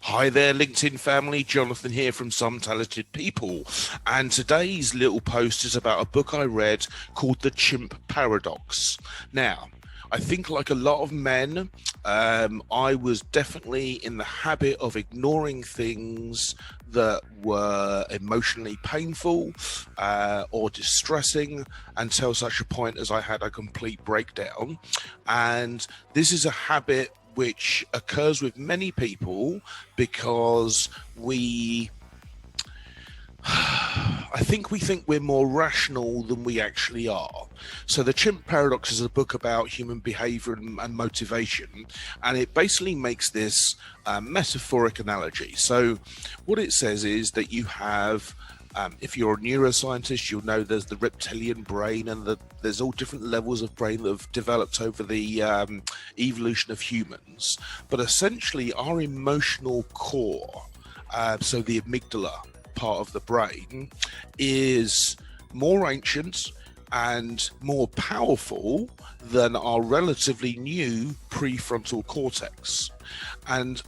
Hi there, LinkedIn family. Jonathan here from Some Talented People. And today's little post is about a book I read called The Chimp Paradox. Now, I think like a lot of men, I was definitely in the habit of ignoring things that were emotionally painful or distressing until such a point as I had a complete breakdown. And this is a habit which occurs with many people because I think we think we're more rational than we actually are. So the Chimp Paradox is a book about human behavior and motivation, and it basically makes this metaphoric analogy. So what it says is that you have if you're a neuroscientist, you'll know there's the reptilian brain, and there's all different levels of brain that have developed over the evolution of humans. But essentially, our emotional core, so the amygdala part of the brain, is more ancient and more powerful than our relatively new prefrontal cortex. And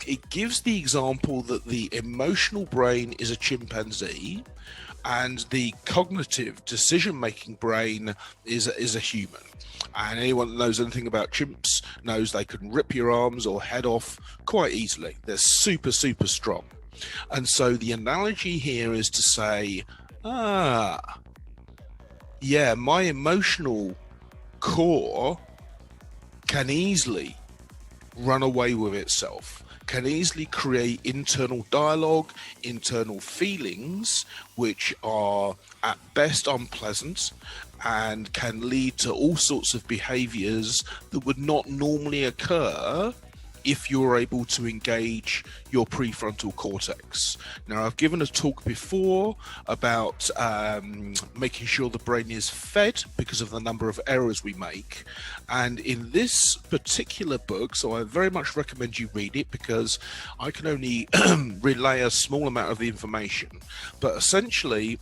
it gives the example that the emotional brain is a chimpanzee and the cognitive decision-making brain is a human. And anyone that knows anything about chimps knows they can rip your arms or head off quite easily. They're super, super strong. And so the analogy here is to say, yeah, my emotional core can easily run away with itself, can easily create internal dialogue, internal feelings, which are at best unpleasant and can lead to all sorts of behaviors that would not normally occur if you're able to engage your prefrontal cortex. Now, I've given a talk before about making sure the brain is fed because of the number of errors we make. And in this particular book, so I very much recommend you read it because I can only relay a small amount of the information. But essentially,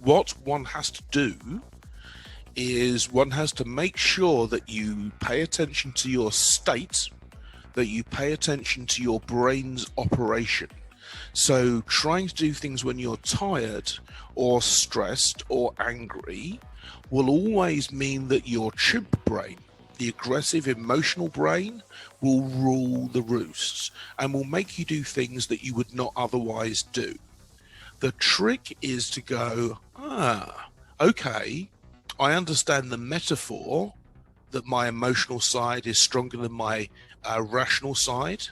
what one has to do is one has to make sure that you pay attention to your state, that you pay attention to your brain's operation. So trying to do things when you're tired or stressed or angry will always mean that your chimp brain, the aggressive emotional brain, will rule the roost and will make you do things that you would not otherwise do. The trick is to go, okay, I understand the metaphor that my emotional side is stronger than my rational side.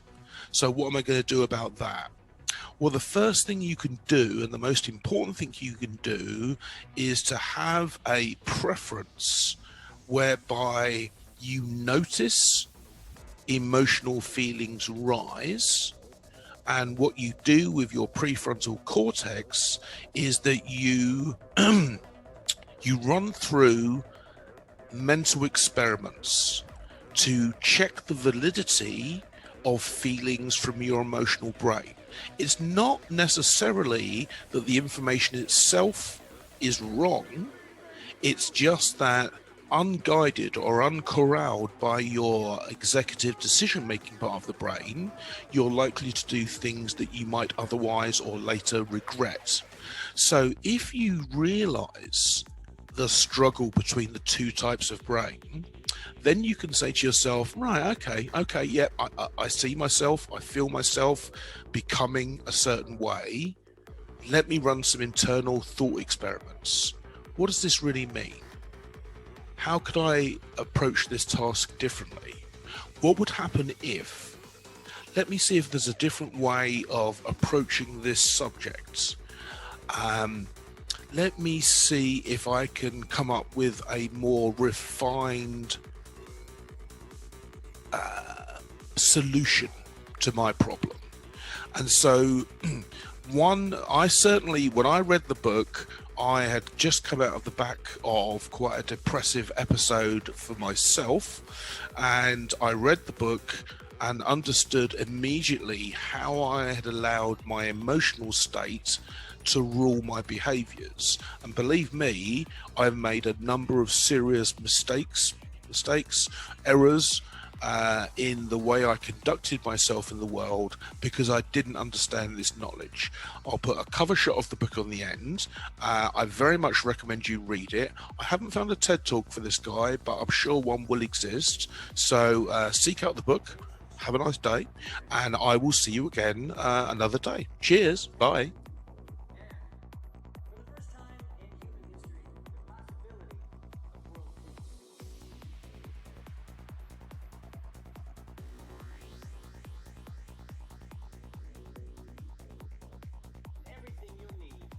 So what am I going to do about that? Well, the first thing you can do, and the most important thing you can do, is to have a preference whereby you notice emotional feelings rise. And what you do with your prefrontal cortex is that you you run through mental experiments to check the validity of feelings from your emotional brain. It's not necessarily that the information itself is wrong. It's just that unguided or uncorralled by your executive decision-making part of the brain, you're likely to do things that you might otherwise or later regret. So if you realize the struggle between the two types of brain, then you can say to yourself, right, okay, yeah, I see myself, I feel myself becoming a certain way. Let me run some internal thought experiments. What does this really mean? How could I approach this task differently? What would happen if? Let me see if there's a different way of approaching this subject. Let me see if I can come up with a more refined solution to my problem. And so when I read the book, I had just come out of the back of quite a depressive episode for myself, and I read the book and understood immediately how I had allowed my emotional state to rule my behaviors. And believe me, I've made a number of serious mistakes, errors, in the way I conducted myself in the world because I didn't understand this knowledge. I'll put a cover shot of the book on the end. I very much recommend you read it. I haven't found a TED talk for this guy, but I'm sure one will exist. So seek out the book. Have a nice day, and I will see you again another day. Cheers. Bye.